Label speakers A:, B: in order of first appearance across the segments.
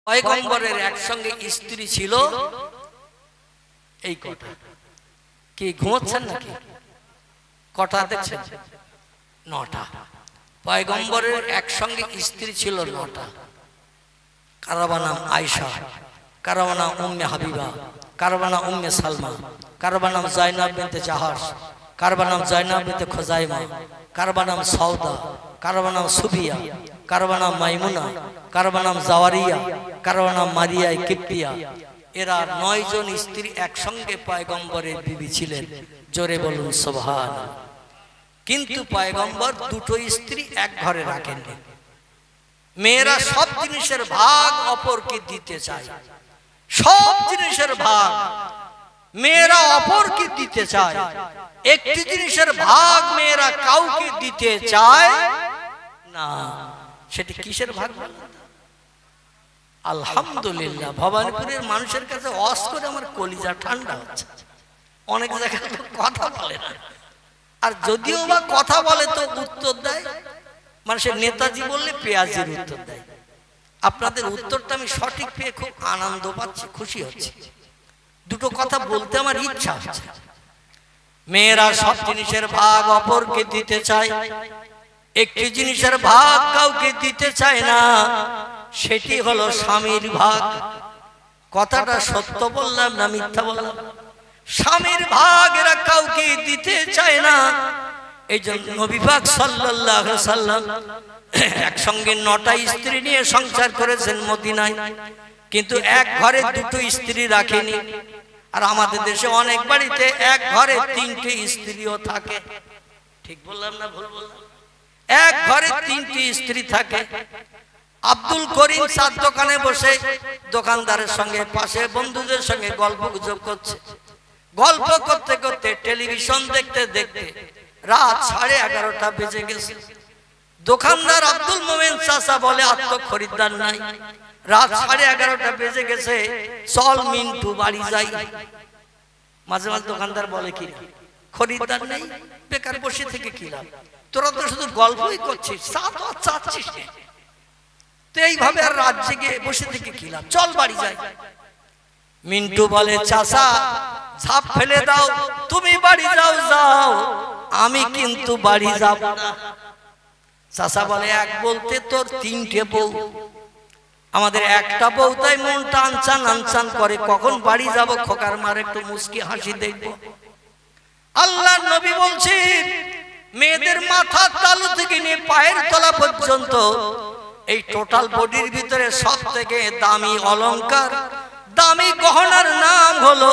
A: পয়গম্বরের একসঙ্গে স্ত্রী ছিল এই কটা। কি ঘুমোচ্ছেন নাকি? কটা দেখছেন? 9টা। পয়গম্বরের একসঙ্গে স্ত্রী ছিল 9টা। কারবা নাম আয়েশা, কারবা নাম উম্মে হাবিবা, কারবা নাম উম্মে সালমা, কারবা নাম জাইনাব বিনতে জাহাশ, কারবা নাম জাইনাব বিনতে খুজাইমা, কারবা নাম সৌদা, কারবা নাম সুফিয়া, কারবা নাম মাইমুনা, কারবা নাম জাওয়ারিয়া, কারবা নাম মারিয়া কিপ্তিয়া। এরা 9 জন স্ত্রী একসঙ্গে পয়গম্বরের বিবি ছিলেন। জোরে বলুন সুবহানাল্লাহ। কিন্তু পয়গম্বর 2টো স্ত্রী এক ঘরে রাখেননি। মেয়েরা সব জিনিসের ভাগ অপরকে দিতে চায়, সব জিনিসের ভাগ মেয়েরা অপরকে দিতে চায়। একটি জিনিসের ভাগ মেয়েরা কাউকে দিতে চায় না। সেটি কিসের ভাগ? আলহামদুলিল্লাহ, ভবানীপুরের মানুষের কাছে ওয়াজ করে আমার কলিজা ঠান্ডা হচ্ছে। অনেক জায়গায় কথা বলে না, আর যদিও বা কথা বলে তো উত্তর দেয় মানুষের নেতাজি বললে পেঁয়াজের উত্তর দেয়। আপনাদের উত্তরটা আমি সঠিক পেয়ে খুব আনন্দ পাচ্ছি, খুশি হচ্ছে। 2টো কথা বলতে আমার ইচ্ছা হচ্ছে। মেয়েরা সব জিনিসের ভাগ অপরকে দিতে চায়, একটি জিনিসের ভাগ কাউকে দিতে চায় না, সেটি হলো স্বামীর ভাগ। কথাটা সত্য বললাম না মিথ্যা বললাম? স্বামীর ভাগ এরা কাউকে দিতে চায় না। এই জন্য নবী পাক সাল্লাল্লাহু আলাইহি সাল্লাম একসঙ্গে 9টা স্ত্রী নিয়ে সংসার করেছেন মদিনায়, কিন্তু এক ঘরে 2টো স্ত্রী রাখেনি। আর আমাদের দেশে অনেক বাড়িতে এক ঘরে 3টে স্ত্রীও থাকে। ঠিক বললাম না ভুল বললাম? এক ঘরে 3টি স্ত্রী থাকে। আব্দুল করিম চার দোকানে বসে দোকানদারের সঙ্গে পাশে বন্ধুদের সঙ্গে গল্প গুজব করছে। গল্প করতে করতে টেলিভিশন দেখতে দেখতে রাত 11:30 বেজে গেছে। দোকানদার আব্দুল মোমেন চাচা বলে আর তো খরিদ্দার নাই, রাত 11:30 বেজে গেছে, চল মিন্টু বাড়ি যাই। মাঝে মাঝে দোকানদার বলে কি খরিদ্দার নেই, বেকার বসে থেকে কি লাভ, তোরা তো শুধু গল্পই করছিস, চা তো আর চাচ্ছিস না, তো এইভাবে আর রাত জেগে বসে থেকে কি লাভ, চল বাড়ি যাই। মিন্টু বলে চাচা ঝাঁপ ফেলে দাও, তুমি বাড়ি যাও যাও, আমি কিন্তু বাড়ি যাব না। চাচা বলে এক বলতে তোর 3টে বউ, আমাদের একটা বউ, তাই মনটা আনচান আনচান করে, কখন বাড়ি যাব খোকার মার একটু মুস্কি হাসি দেখবো। আল্লাহর নবী বলছেন মেয়েদের মাথার তালু থেকে নিয়ে পায়ের তলা পর্যন্ত এই টোটাল বডির ভিতরে সব থেকে দামি অলংকার, দামি গহনার নাম হলো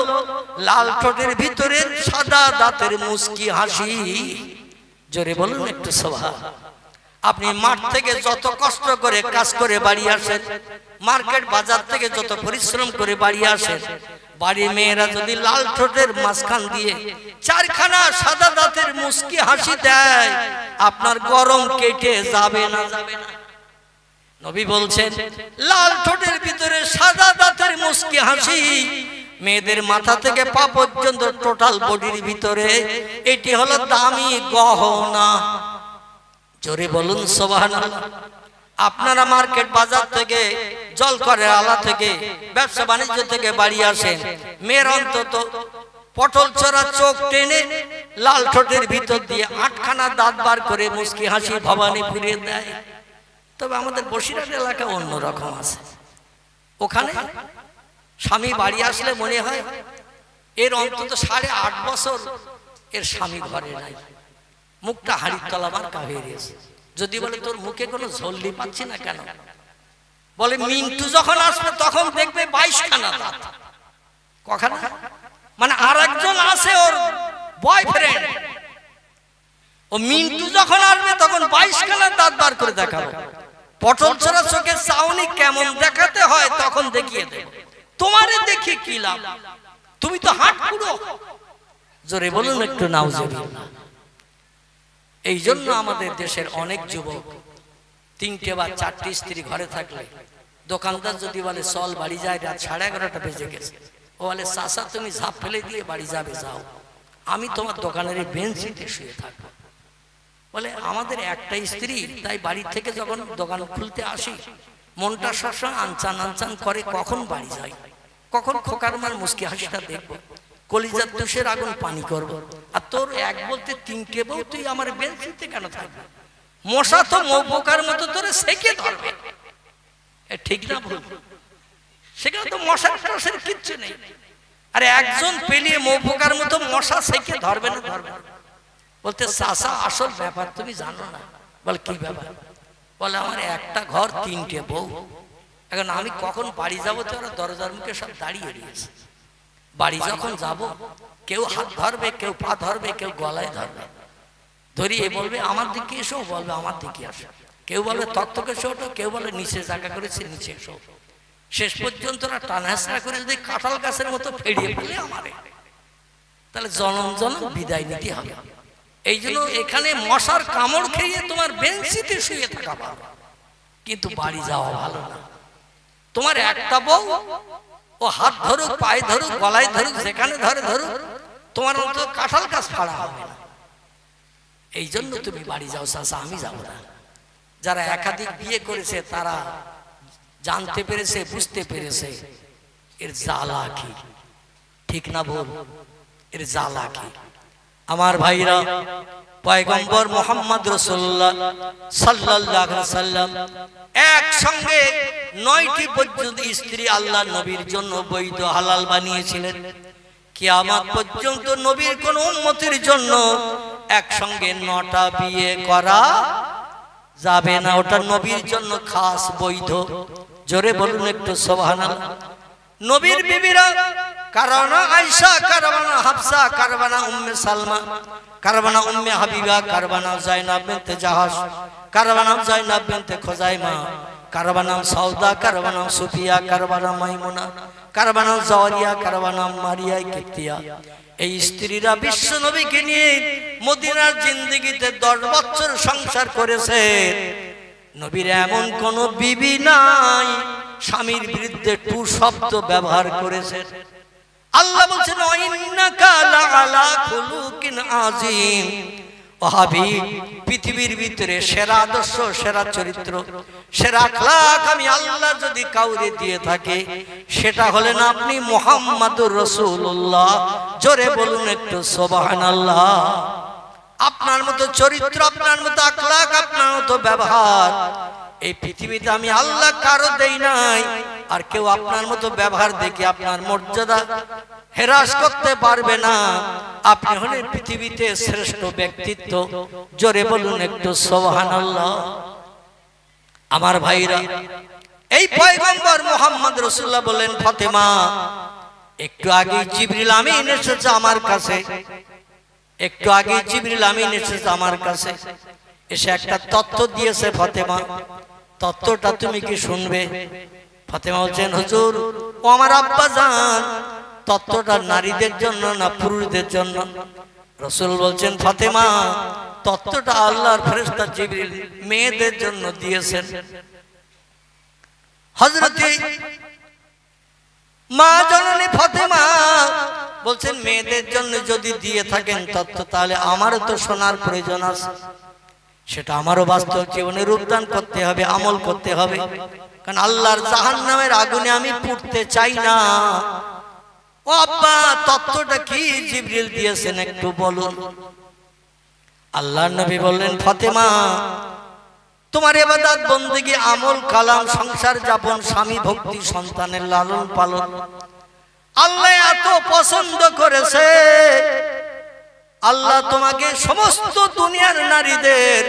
A: লাল ঠোঁটের ভিতরের সাদা দাঁতের মুস্কি হাসি। জোরে বলুন একটু সুবহানাল্লাহ। আপনি মাঠ থেকে যত কষ্ট করে কাজ করে বাড়ি আসেন, মার্কেট বাজার থেকে যত পরিশ্রম করে বাড়ি আসেন, বাড়ির মেয়েরা যদি লাল ঠোঁটের মাঝখান দিয়ে 4খানা সাদা দাঁতের মুস্কি হাসি দেয়, আপনার গরম কেটে যাবে না? যাবে না। নবী বলছেন লাল ঠোঁটের ভিতরে সাদা দাঁতের মুস্কি হাসি, মেয়েদের মাথা থেকে পা পর্যন্ত টোটাল বডির ভিতরে, এটি হলো দামি গহনা। জোরে বলুন সুবহানাল্লাহ। আপনারা মার্কেট বাজার থেকে, জল করে আলা থেকে, ব্যবসা বাণিজ্য থেকে বাড়ি আসেন, মেয়ের অন্তত পটল চড়া চোখ টেনে লাল ঠোঁটের ভিতর দিয়ে 8খানা দাঁত বার করে মুস্কি হাসি ভবানী ফিরিয়ে দেয়। তবে আমাদের বসিরহাট এলাকা অন্যরকম আছে। ওখানে স্বামী বাড়ি আসলে মনে হয় এর অন্তত 8.5 বছর এর স্বামী ঘরে নাই, মুখটা হাড়ির তলা মার্কা হয়ে গেছে। যদি বলে তোর মুখে কোনো ঝল্লি পাচ্ছি না কেন, বলে মিন্টু যখন আসবে তখন দেখবে 22খানা দাঁত। কখানা? মানে আরেকজন আছে ওর বয়ফ্রেন্ড, ও মিন্টু যখন আসবে তখন 22খানা দাঁত বার করে দেখাবো। পটল ছড়া চোখের চাউনি কেমন দেখাতে হয় তখন দেখিয়ে দেব, তোমারে দেখি কি লাভ, তুমি তো হাট পুরো। জোরে বলুন একটু নাউজুবিল্লাহ। এই জন্য আমাদের দেশের অনেক যুবক 3টে বা 4টি স্ত্রী ঘরে থাকলে দোকানদার যদি বলে চল বাড়ি যায়, রাত 11:30 বেজে গেছে, ও বলে চাচা তুমি ঝাঁপ ফেলে দিয়ে বাড়ি যাবে, যাও, আমি তোমার দোকানের বেঞ্চিতে শুয়ে থাকবো। বলে আমাদের একটা স্ত্রী, তাই বাড়ি থেকে যখন দোকান খুলতে আসি মনটা সবসময় আনচান আনচান করে, কখন বাড়ি যাই, কখন খোকার মার মুস্কি হাসিটা দেখবো, কলিজার তুষের আগুন পানি করবো। আর তোর এক বলতে তিনটে বউ, তুই আমার বেঞ্চিতে কেন থাকবে? মশা তো মৌপোকার মতো তোরে সেকে ধরবে, ঠিক না ভুল? সেখানে তো মশার টসের কিচ্ছু নেই। আরে একজন পেলিয়ে মৌপোকার মতো মশা সেকে ধরবে না, ধরবে না। বলতে চাচা আসল ব্যাপার তুমি জানো না। বল কি ব্যাপার? বলে আমার একটা ঘর তিনটে বউ, এখন আমি কখন বাড়ি যাবো তো ওরা দরজার মুখে সব দাঁড়িয়ে রয়েছে। বাড়ি যখন যাব, কেউ হাত ধরবে, কেউ পা ধরবে, কেউ গলায় ধরবে, ধরিয়ে বলবে আমার দিকে এসো, বলবে আমার দিকে আসো, কেউ বলবে তক্তকে এসো, কেউ বলে নিচে জায়গা করেছে নিচে এসো। শেষ পর্যন্ত ওরা টানাহাসড়া করে যদি কাঁঠাল গাছের মতো ফেরিয়ে ফেলে আমারে, তাহলে জনম জনম বিদায় নিতে হবে। এই জন্য এখানে মশার কামড় খেয়ে তোমার বেঞ্চিতে শুয়ে থাকা ভালো, কিন্তু বাড়ি যাওয়া ভালো না। তোমার একটা বউ, ও হাত ধরুক, পায়ে ধরুক, গলায় ধরুক, যেখানে ধরে ধরুক, তোমার মতো কাঁঠাল গাছ ফাড়া হবে না। এই জন্য তুমি বাড়ি যাও চাচা, আমি যাব না। যারা একাধিক বিয়ে করেছে তারা জানতে পেরেছে, বুঝতে পেরেছে এর জ্বালা কি, ঠিক না বল? এর জ্বালা কি? আমার ভাইরা, পয়গম্বর মুহাম্মদ রাসূলুল্লাহ সাল্লাল্লাহু আলাইহি ওয়াসাল্লাম একসঙ্গে 9টি পর্যন্ত স্ত্রী আল্লাহ নবীর জন্য বৈধ হালাল বানিয়েছিলেন। কিয়ামত পর্যন্ত নবীর কোন উম্মতের জন্য একসঙ্গে 9টা বিয়ে করা যাবে না, ওটা নবীর জন্য খাস বৈধ। জোরে বলুন একটু সুবহানাল্লাহ। নবীর বিবিরা কারবানা আয়েশা, কারবানা হাফসা, কারবানা উম্মে সালমা, কারবানা উম্মে হাবিবা, কারবানা জাইনাব বিনতে জাহাশ, কারবানা জাইনাব বিনতে খুজাইমা, কারবানা সাউদা, কারবানা সুফিয়া, কারবানা মাইমুনা, কারবানা জাওয়ারিয়া, কারবানা মারিয়া কিপ্তিয়া। এই স্ত্রীরা বিশ্ব নবীকে নিয়ে মদিনার জিন্দেগিতে 10 বছর সংসার করেছে। নবীর এমন কোন বিবি নাই স্বামীর বিরুদ্ধে টু শব্দ ব্যবহার করেছে। আল্লাহ বলছেন ইন্নাকা লাআলা খুলুকিন আযীম। ও হাবিব, পৃথিবীর ভিতরে সেরা আদর্শ, সেরা চরিত্র, সেরা আখলাক আমি আল্লাহ যদি কাউরে দিয়ে থাকে, সেটা হলেন আপনি মুহাম্মাদুর রাসূলুল্লাহ। জোরে বলুন একটু সুবহানাল্লাহ। আপনার মতো চরিত্র, আপনার মতো আখলাক, আপনার মতো ব্যবহার এই পৃথিবীতে আমি আল্লাহ কারো দেই নাই। আর কেউ আপনার মতো ব্যবহার দেখে আপনার মর্যাদা হেরাস করতে পারবে না। আপনি হলেন পৃথিবীতে শ্রেষ্ঠ ব্যক্তিত্ব। জোরে বলুন একটু সুবহানাল্লাহ। আমার ভাইরা, এই পয়গম্বর মুহাম্মদ রাসূলুল্লাহ বলেন, ফাতেমা একটু আগে জিবরিল আমিন এসেছে আমার কাছে, একটু আগে জিবরিল আমিন এসেছে আমার কাছে, এসে একটা তথ্য দিয়েছে ফাতেমা, তথ্যটা তুমি কি শুনবে? ফাতেমা বলছেন, হুজুর ও আমার আব্বা জান, তথ্যটা নারীদের জন্য না পুরুষদের জন্য? রাসূল বলছেন, ফাতেমা তথ্যটা আল্লাহর ফেরেশতা জিবরিল মেয়েদের জন্য দিয়েছেন। হযরত মা জননী ফাতেমা বলছেন, মেয়েদের জন্য যদি দিয়ে থাকেন তথ্য, তাহলে আমারও তো শোনার প্রয়োজন আছে। সেটা আমারও বাস্তব জীবনে রূপদান করতে হবে, আমল করতে হবে। কারণ আল্লাহর জাহান্নামের আগুনে আমি পুড়তে চাই না। ও আব্বা, তথ্যটা কি জিবরিল দিয়েছেন একটু বলুন। আল্লাহর নবী বললেন, ফাতেমা তোমার ইবাদত বندگی, আমল কালাম, সংসার যাপন, স্বামী ভক্তি, সন্তানের লালন পালন আল্লাহ এত পছন্দ করেছে। আল্লাহ তোমাকে সমস্ত দুনিয়ার নারীদের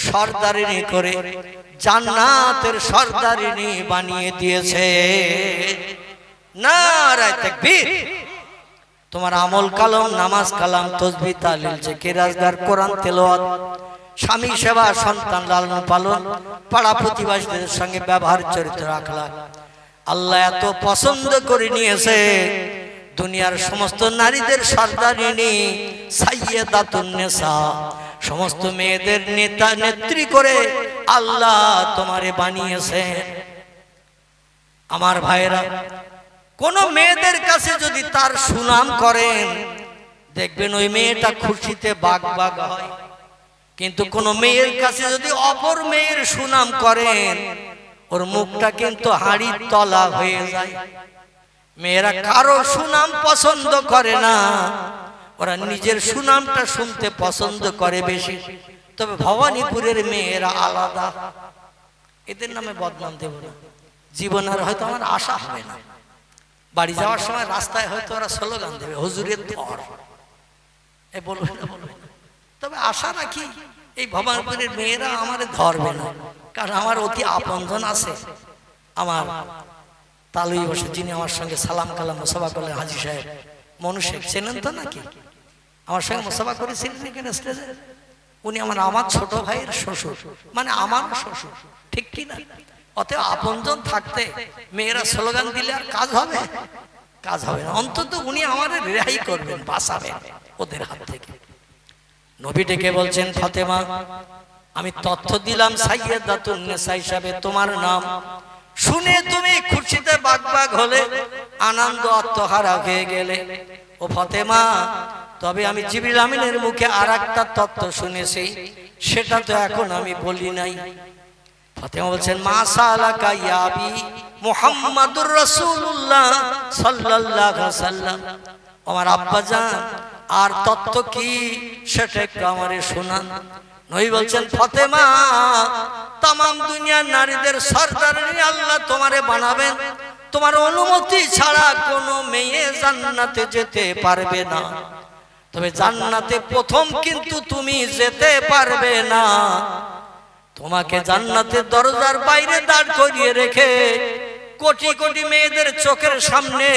A: সর্দারিনী করে জান্নাতের সর্দারিনী বানিয়ে দিয়েছে। নারায়ে তাকবীর। তোমার আমল কালাম, নামাজ কালাম, তাসবিহ, তাহলিল, জিকির, আজকার, কোরআন তেলাওয়াত, স্বামী সেবা, সন্তান লালন পালন, পাড়া প্রতিবেশীদের সঙ্গে ব্যবহার, চরিত্র, আখলাক আল্লাহ এত পছন্দ করে নিয়েছে। দুনিয়ার সমস্ত নারীদের সর্দারিনী, সাইয়্যিদাতুন নিসা, সমস্ত মেয়েদের নেতা নেত্রী করে আল্লাহ তোমারে বানিয়েছে। আমার ভাইরা, কোন মেয়েদের কাছে যদি তার সুনাম করেন, দেখবেন ওই মেয়েটা খুশিতে বাগ বাগ হয়। কিন্তু কোন মেয়ের কাছে যদি অপর মেয়ের সুনাম করেন, ওর মুখটা কিন্তু হাড়ির তলা হয়ে যায়। মেয়েরা কারো সুনাম পছন্দ করে না, ওরা নিজের সুনামটা শুনতে পছন্দ করে বেশি। তবে ভবানীপুরের মেয়েরা আলাদা, এদের নামে বদনাম দেব না, জীবন আর হয়তো আমার আশা হবে না। বাড়ি যাওয়ার সময় রাস্তায় হয়তো ওরা স্লোগান দেবে, হুজুরের ধর, এ বলবে না বলবে না। তবে আশা রাখি এই ভবানীপুরের মেয়েরা আমার ধরবে না, কারণ আমার অতি আপনজন আছে। আমার তালুই বসে যিনি আমার সঙ্গে সালাম কালাম মুসাফা করলেন, হাজী সাহেব মনু শেখ, চেনেন তো নাকি? আমার সঙ্গে মুসাফা করেছিলেন এখানে স্টেজে। উনি আমার ছোট ভাইয়ের শ্বশুর, মানে আমার শ্বশুর, ঠিক কি না? অতএব আপনজন থাকতে মেয়েরা স্লোগান দিলে আর কাজ হবে? কাজ হবে না। অন্তত উনি আমাদের রেহাই করবেন, বাঁচাবেন ওদের হাত থেকে। নবী ডেকে বলছেন, ফাতেমা আমি তথ্য দিলাম সাইয়্যিদাতুন নিসা হিসাবে তোমার নাম, শুনে তুমি খুশিতে বাগবাগ হলে, আনন্দ আত্মহারা হয়ে গেলে। ও ফাতেমা, তবে আমি জিবরিল আমিনের মুখে আর একটা তথ্য শুনেছি, সেটা তো এখন আমি বলি নাই। ফাতেমা বলছেন, মা সালাকা ইয়া আবি মুহাম্মাদুর রাসূলুল্লাহ সাল্লাল্লাহু আলাইহি ওয়াসাল্লাম। আমার আব্বাজান আর তথ্য কি সেটা একটু আমারে শোনান। নবী বলছেন, ফাতেমা তাম দুনিয়ার নারীদের সরদারনি আল্লাহ তোমারে বানাবেন, তোমার অনুমতি ছাড়া কোনো মেয়ে জান্নাতে যেতে পারবে না। তবে জান্নাতে প্রথম কিন্তু তুমি যেতে পারবে না। তোমাকে জান্নাতের দরজার বাইরে দাঁড় করিয়ে রেখে কোটি কোটি মেয়েদের চোখের সামনে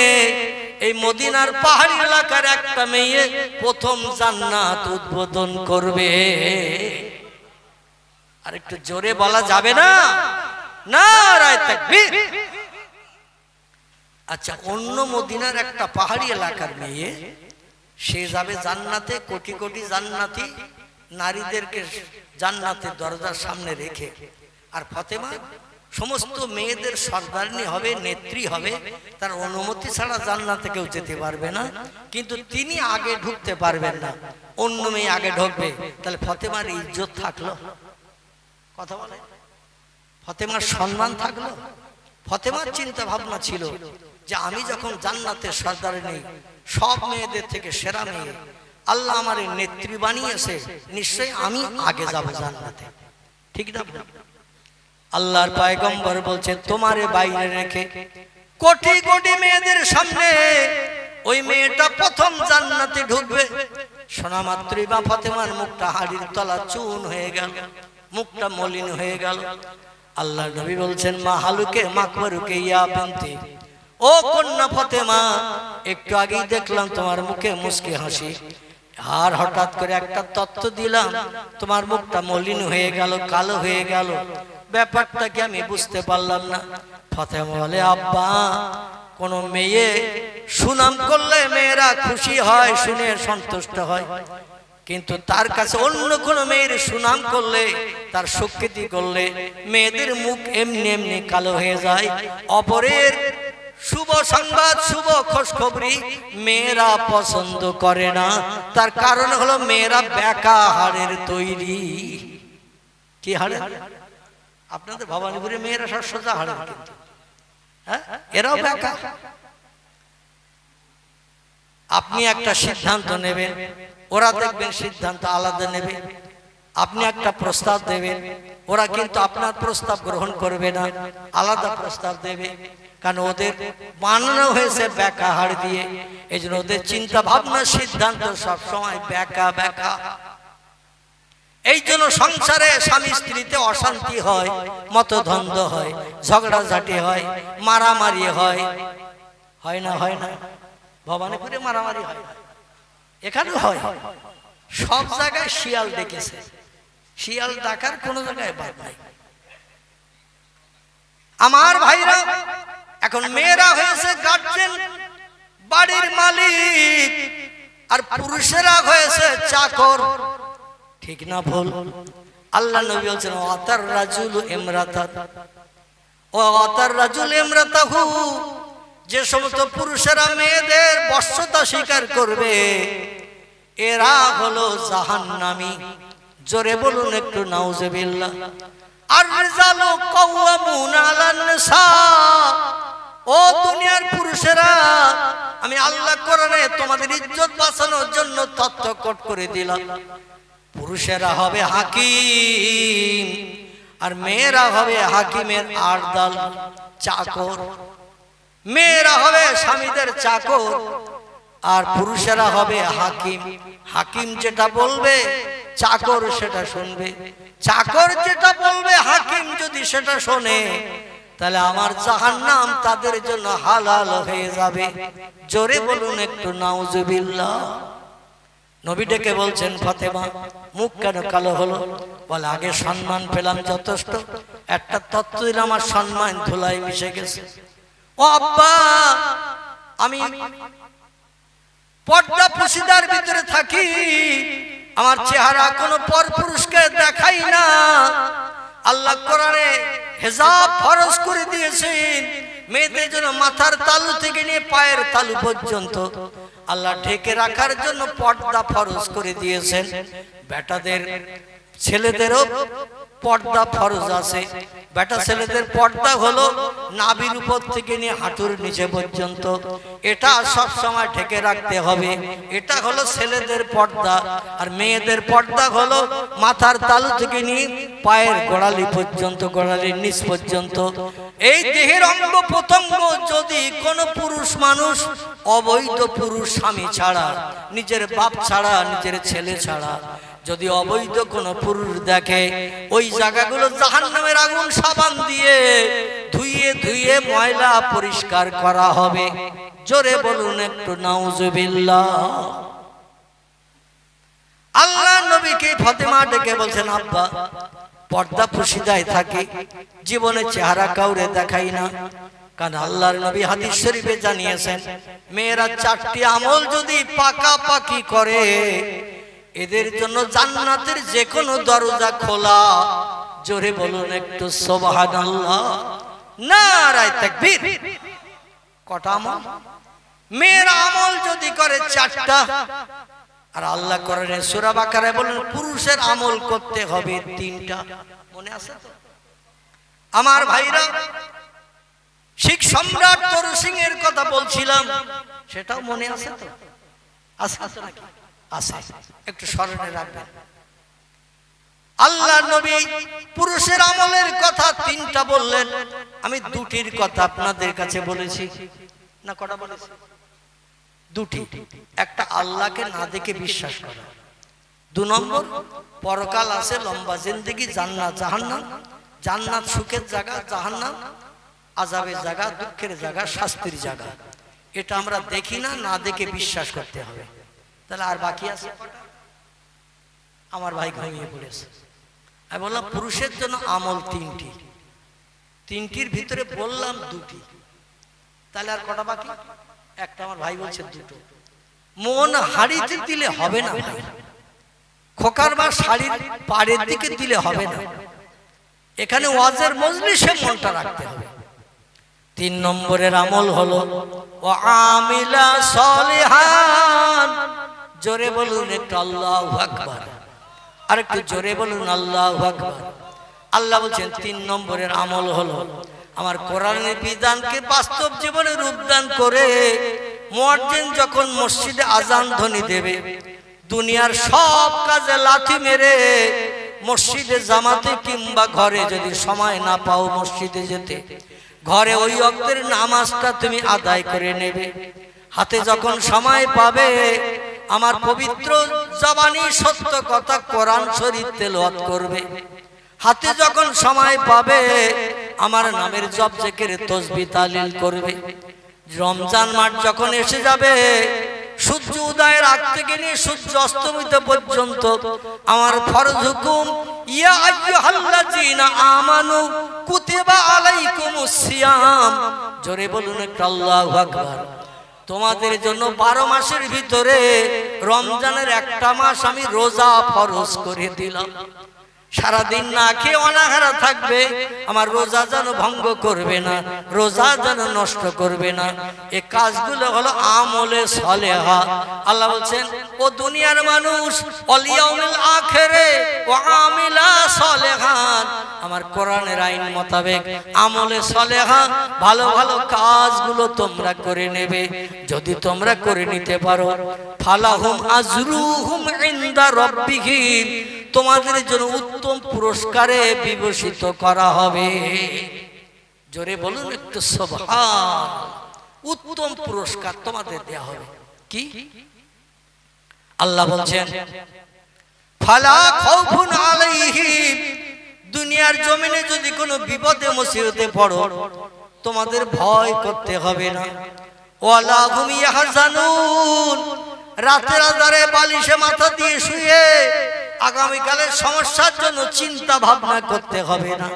A: এই মদিনার পাহাড়ি এলাকার একটা মেয়ে প্রথম জান্নাত উদ্বোধন করবে। আর একটু জোরে বলা যাবে না? নারায়ে তাকবীর। আচ্ছা, অন্য মদিনার একটা পাহাড়ি এলাকার মেয়ে, সে যাবে জান্নাতে, কোটি কোটি জান্নাতি নারীদেরকে জান্নাতের দরজার সামনে রেখে। আর ফাতেমা সমস্ত মেয়েদের সরদারনি হবে, নেত্রী হবে, তার অনুমতি ছাড়া জান্নাতে কেউ যেতে পারবে না। কিন্তু তিনি আগে ঢুকতে পারবেন না, অন্য মেয়ে আগে ঢুকবে। তাহলে ফাতেমার ইজ্জত থাকলো? কথা বলে, ফাতেমার সম্মান থাকলো? ফাতেমার চিন্তা ভাবনা ছিল যে আমি যখন জান্নাতের সরদারনি, সব মেয়েদের থেকে সেরা মেয়ে, আল্লাহ আমার নেত্রী বানিয়েছে, নিশ্চয়ই আমি আগে যাব জান্নাতে, ঠিক না? আল্লাহর পয়গম্বর বলছে, তোমারে বাইরে রেখে কোটি কোটি মেয়েদের সামনে ওই মেয়েটা প্রথম জান্নাতে ঢুকবে। শোনা মাত্রই বা ফাতেমার মুখটা হাড়ির তলা চুন হয়ে গেল, মুখটা মলিন হয়ে গেল। আল্লাহ নবী বলছেন, মা হালুকে মাকবরুকে ইয়া বিনতি, ও কন্যা ফাতেমা, একটু আগেই দেখলাম তোমার মুখে মুস্কি হাসি, আর হঠাৎ করে একটা তথ্য দিলাম, তোমার মুখটা মলিন হয়ে গেল, কালো হয়ে গেল, ব্যাপারটা কি আমি বুঝতে পারলাম না। ফাতেমা বলে, আব্বা, কোন মেয়ে সুনাম করলে মেয়েরা খুশি হয়, শুনে সন্তুষ্ট হয়, কিন্তু তার কাছে অন্য কোন মেয়ের সুনাম করলে, তার স্বীকৃতি করলে মেয়েদের মুখ এমনি এমনি কালো হয়ে যায়। অপরের শুভ সংবাদ, শুভ খোঁজখবরি মেয়েরা পছন্দ করে না। তার কারণ হলো মেয়েরা বেকা হাড়ের তৈরি। কি হাড়ের? আপনাদের ভবানীপুরে মেয়েরা সব সোজা হাড়ের, কিন্তু হ্যাঁ, এরাও বেকা। আপনি একটা সিদ্ধান্ত নেবেন, ওরা দেখবেন সিদ্ধান্ত আলাদা নেবে। আপনি একটা প্রস্তাব দেবেন, ওরা কিন্তু আপনার প্রস্তাব গ্রহণ করবে না, আলাদা প্রস্তাব দেবে। কারণ ওদের বানানো হয়েছে বেকা হাড় দিয়ে, এই জন্য ওদের চিন্তা ভাবনা সিদ্ধান্ত সবসময় বেকা বেকা। এই জন্য সংসারে স্বামী স্ত্রীতে অশান্তি হয়, মতদ্বন্দ্ব হয়, ঝগড়াঝাটি হয়, মারামারি হয়। হয় না? হয় না? ভবানীপুরে মারামারি হয়, এখানেও হয়। সব জায়গায় শিয়াল ডেকেছে, শিয়াল ডাকার কোন জায়গায় বাদ নাই। আমার ভাইরা, এখন মেয়েরা হয়েছে গার্জেন, বাড়ির মালিক, আর পুরুষেরা হয়েছে চাকর, ঠিক না ভুল? আল্লাহ নবী বলেছেন, ওয়াতার রাজুল ইমরাতাত ওয়া ওয়াতার রাজুল ইমরাতাহু, যে সমস্ত পুরুষেরা মেয়েদের বশ্যতা স্বীকার করবে এরা হলো জাহান্নামী। জোরে বলুন একটু নাউজুবিল্লাহ। আর রিজালু কাওয়ামুনা আলান নিসা, ও দুনিয়ার পুরুষেরা, আমি আল্লাহ কোরআনে তোমাদের ইজ্জত বাঁচানোর জন্য তথ্য কোট করে দিলাম। পুরুষেরা হবে হাকিম আর মেয়েরা হবে হাকিমের আরদাল চাকর। মেয়েরা হবে স্বামীদের চাকর আর পুরুষেরা হবে হাকিম। হাকিম যেটা বলবে চাকর সেটা শুনবে, চাকর যেটা বলবে হাকিম যদি সেটা শোনে, তাহলে আমার জাহান্নাম তাদের জন্য হালাল হয়ে যাবে। জোরে বলুন একটু নাউজুবিল্লাহ। নবী ডেকে বলছেন, ফাতেমা মুখ কেন কালো হলো? বলে, আগে সম্মান পেলাম যথেষ্ট, একটা তত্ত্ব দিলে আমার সম্মান ধুলায় মিশে গেছে। ও আব্বা, আমি পর্দা পুশিদার ভিতরে থাকি, আমার চেহারা কোনো পরপুরুষকে দেখাই না। আল্লাহ কোরআনে হিজাব ফরজ করে দিয়েছেন, মেয়েদের জন্য মাথার তালু থেকে নিয়ে পায়ের তালু পর্যন্ত আল্লাহ ঢেকে রাখার জন্য পর্দা ফরজ করে দিয়েছেন। বেটাদের ছেলেদেরও পর্দা ফরজ আছে। বেটা ছেলেদের পর্দা হলো নাভির উপর থেকে নিয়ে হাঁটুর নিচে পর্যন্ত, এটা সব সময় ঢেকে রাখতে হবে। এটা হলো ছেলেদের পর্দা। আর মেয়েদের পর্দা হলো মাথার তালু থেকে নিয়ে পায়ের গোড়ালি পর্যন্ত, গোড়ালির নিচ পর্যন্ত। এই দেহের অঙ্গ প্রত্যঙ্গ যদি কোনো পুরুষ মানুষ, অবৈধ পুরুষ স্বামী ছাড়া, নিজের বাপ ছাড়া, নিজের ছেলে ছাড়া যদি অবৈধ কোনো পুরুষ দেখে, ওই জায়গাগুলো জাহান্নামের আগুন সাবান দিয়ে ধুইয়ে ধুইয়ে ময়লা পরিষ্কার করা হবে। জোরে বলুন একটু নাউজুবিল্লাহ। আল্লাহ নবীকে ফাতেমা ডেকে বলছেন, আব্বা পর্দা পুশিদায় থাকি, জীবনে চেহারা কাউরে দেখাই না। কারণ আল্লাহর নবী হাদিস শরীফে জানিয়েছেন, মেয়েরা 4টি আমল যদি পাকাপাকি করে, এদের জন্য জান্নাতের যে কোনো দরজা খোলা। জোরে বলুন একটু সুবহানাল্লাহ, নারায়ে তাকবীর। কটা আমল? মেয়েরা আমল যদি করে 4টা, আর আল্লাহ কোরআনে সূরা বাকারায় বলেন পুরুষের আমল করতে হবে 3টা। মনে আছে তো আমার ভাইরা? শিখ সম্রাট তরু সিং এর কথা বলছিলাম, সেটাও মনে আছে তো? আছে নাকি? আছে, একটু স্মরণে রাখবেন। আল্লাহ নবী পুরুষের আমলের কথা 3টা বললেন, আমি 2টির কথা আপনাদের কাছে বলেছি। না কটা বলেছি? 2টি। একটা আল্লাহকে না দেখে বিশ্বাস করা, 2 নম্বর পরকাল আছে, লম্বা জিন্দেগি, জান্নাত জাহান্নাম। জান্নাত সুখের জায়গা, জাহান্নাম আযাবের জায়গা, দুঃখের জায়গা, শাস্তির জায়গা। এটা আমরা দেখি না, না দেখে বিশ্বাস করতে হবে। তাহলে আর বাকি আছে আমার ভাই ঘুমিয়ে পড়েছে। আমি বললাম পুরুষের জন্য আমল 3টি, 3টির ভিতরে বললাম 2টি, তাহলে আর কটা বাকি? একটা আমার ভাই বলছে 2টো। মন হাড়িতে দিলে হবে না ভাই, খোকার বা শাড়ির পাড়ের দিকে দিলে হবে না, এখানে ওয়াজের মজলিসে মনটা রাখতে হবে। 3 নম্বরের আমল হলো ওয়া আমিলা সলিহান। জোরে বলুন একটু আল্লাহু আকবার, আর একটু জোরে বলুন আল্লাহু আকবার। আল্লাহ বলছেন 3 নম্বরের আমল হলো আমার কোরআনের বিধানকে বাস্তব জীবনে রূপদান করে, মুয়াজ্জিন যখন মসজিদে আজান ধ্বনি দেবে, দুনিয়ার সব কাজে লাথি মেরে মসজিদে জামাতে কিংবা ঘরে যদি সময় না পাও মসজিদে যেতে, ঘরে ওই ওয়াক্তের নামাজটা তুমি আদায় করে নেবে। হাতে যখন সময় পাবে আমার পবিত্র জবানি সত্য কথা কোরআন শরীফ তেলাওয়াত করবে। হাতে যখন সময় পাবে আমার নামের জপ জিকির তাসবিহ তাহলিল করবে। রমজান মাস যখন এসে যাবে, সূর্য উদয়ের আগ থেকে নিয়ে সূর্য অস্তমিত পর্যন্ত আমার ফরজ হুকুম, ইয়া আইয়ুহাল্লাযীনা আমানু কুতিবা আলাইকুমুস সিয়াম। জোরে বলুন একটু আল্লাহু আকবার। তোমাদের জন্য 12 মাসের ভিতরে রমজানের একটা মাস আমি রোজা ফরজ করে দিলাম। সারাদিন না খেয়ে অনাহারা থাকবে, আমার রোজা যেন ভঙ্গ করবে না, রোজা যেন নষ্ট করবে না। এই কাজগুলো হলো আমলে সালেহা। আল্লাহ বলছেন, ও দুনিয়ার মানুষ, ওয়াল ইয়াউমিল আখিরে ওয়া আমিলা সালেহান, আমার কোরআনের আইন মোতাবেক আমলে সালেহা ভালো ভালো কাজগুলো তোমরা করে নেবে। যদি তোমরা করে নিতে পারো, ফালাহুম আজরুহুম ইনদা রাব্বিহিম, তোমাদের জন্য উত্তম পুরস্কারে বিভূষিত করা হবে। জোরে বলুন একটু সুবহান। উত্তম পুরস্কার তোমাদের দেয়া হবে। কি? আল্লাহ বলছেন, ফালা খাউফুন আলাইহিম, দুনিয়ার জমিনে যদি কোনো বিপদে মুসিবতে পড়ো, তোমাদের ভয় করতে হবে না। ওয়ালা হুম ইয়াহজানুন, রাতের আঁধারে বালিশে মাথা দিয়ে শুয়ে আগামীকালের সমস্যার জন্য চিন্তা ভাবনা করতে হবে না।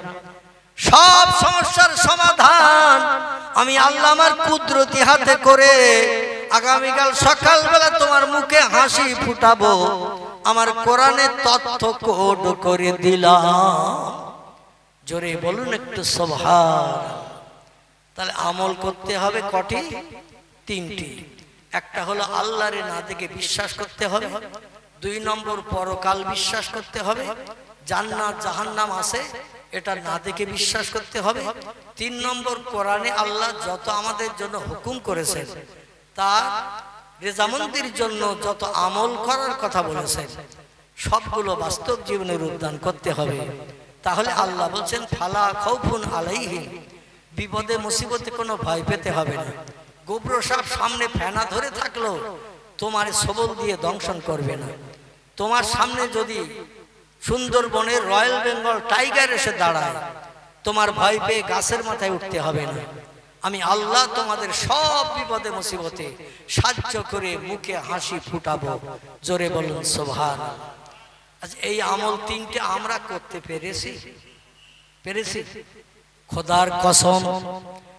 A: সব সমস্যার সমাধান আমি আল্লাহ আমার কুদরতি হাতে করে আগামীকাল সকালবেলা তোমার মুখে হাসি ফুটাবো, আমার কোরআনে তথ্য কোড করে দিলাম। জোরে বলুন একটু সুবহান। তাহলে আমল করতে হবে কটি? তিনটি। একটা হলো আল্লাহরে না দেখে বিশ্বাস করতে হবে, 2 নম্বর পরকাল বিশ্বাস করতে হবে, জান্নাত জাহান্নাম আছে এটা না দেখে বিশ্বাস করতে হবে, 3 নম্বর কোরআনে আল্লাহ যত আমাদের জন্য হুকুম করেছেন তার রেজামন্দির জন্য যত আমল করার কথা বলেছেন সবগুলো বাস্তব জীবনে রূপদান করতে হবে। তাহলে আল্লাহ বলছেন, ফালা খাউফুন আলাইহিম, বিপদে মুসিবতে কোনো ভয় পেতে হবে না। গোবর সাপ সামনে ফেনা ধরে থাকলো তোমার সবল দিয়ে দংশন করবে না। তোমার সামনে যদি সুন্দরবনের রয়্যাল বেঙ্গল টাইগার এসে দাঁড়ায়, তোমার ভয় পেয়ে গাছের মাথায় উঠতে হবে না। আমি আল্লাহ তোমাদের সব বিপদে মুসিবতে সাহায্য করে মুখে হাসি ফুটাবো। জোরে বলুন সুবহান। আচ্ছা, এই আমল 3টে আমরা করতে পেরেছি? খোদার কসম,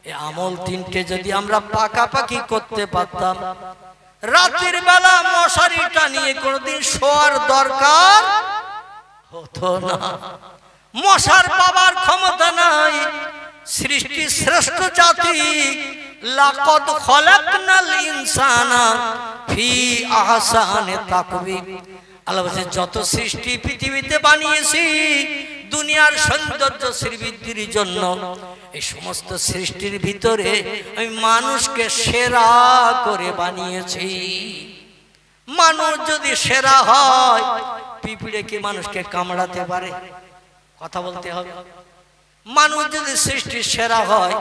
A: এই আমল 3টে যদি আমরা পাকাপাকি করতে পারতাম, রাতের বেলা মশারি টানিয়ে কোনদিন শোয়ার দরকার হতো না। মশার পাবার ক্ষমতা নাই। সৃষ্টি শ্রেষ্ঠ জাতি, লাকাদ খলাকনাল ইনসানা ফি আহসানি তাকওয়িম। আল্লাহ বলেছে, যত সৃষ্টি পৃথিবীতে বানিয়েছি দুনিয়ার সৌন্দর্য শ্রীবৃদ্ধির জন্য, এই সমস্ত সৃষ্টির ভিতরে আমি মানুষকে সেরা করে বানিয়েছি। মানুষ যদি সেরা হয়, পিঁপড়ে কি মানুষকে কামড়াতে পারে? কথা বলতে হবে। মানুষ যদি সৃষ্টির সেরা হয়,